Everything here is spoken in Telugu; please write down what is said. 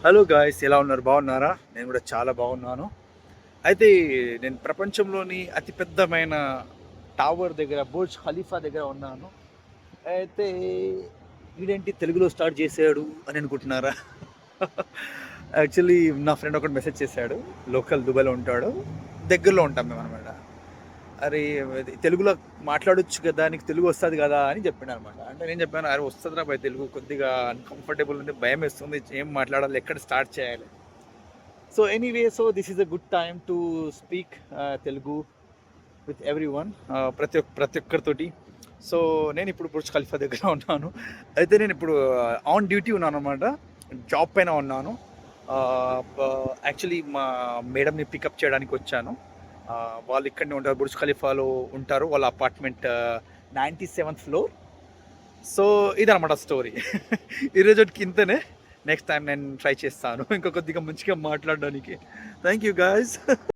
హలో గాయ్స్, ఎలా ఉన్నారు? బాగున్నారా? నేను కూడా చాలా బాగున్నాను. అయితే నేను ప్రపంచంలోని అతిపెద్దమైన టవర్ దగ్గర, బుర్జ్ ఖలీఫా దగ్గర ఉన్నాను. అయితే వీడేంటి తెలుగులో స్టార్ట్ చేసాడు అని అనుకుంటున్నారా? యాక్చువల్లీ నా ఫ్రెండ్ ఒకటి మెసేజ్ చేశాడు. లోకల్ దుబాయ్లో ఉంటాడు, దగ్గరలో ఉంటాం మేము అనమాట. అరే, ఇది తెలుగులో మాట్లాడొచ్చు కదా, నీకు తెలుగు వస్తుంది కదా అని చెప్పాను అనమాట. అంటే నేను చెప్పాను, అరే వస్తుందిరా భయ్, తెలుగు కొద్దిగా అన్కంఫర్టబుల్ ఉంది, భయం వేస్తుంది, ఏం మాట్లాడాలి, ఎక్కడ స్టార్ట్ చేయాలి. So anyway, so this is a good time to speak Telugu with every one, ప్రతి ఒక్కరితోటి. సో నేను ఇప్పుడు బుర్జ్ ఖలీఫా దగ్గర ఉన్నాను. అయితే నేను ఇప్పుడు ఆన్ డ్యూటీ ఉన్నాను అనమాట, జాబ్ పైన ఉన్నాను. యాక్చువల్లీ మా మేడంని పికప్ చేయడానికి వచ్చాను. వాళ్ళు ఇక్కడనే ఉంటారు, బుర్జ్ ఖలీఫాలో ఉంటారు. వాళ్ళ అపార్ట్మెంట్ 97th ఫ్లోర్. సో ఇదనమాట స్టోరీ. ఈరోజుకి ఇంతనే. నెక్స్ట్ టైం నేను ట్రై చేస్తాను ఇంకా కొద్దిగా మంచిగా మాట్లాడడానికి. Thank you guys.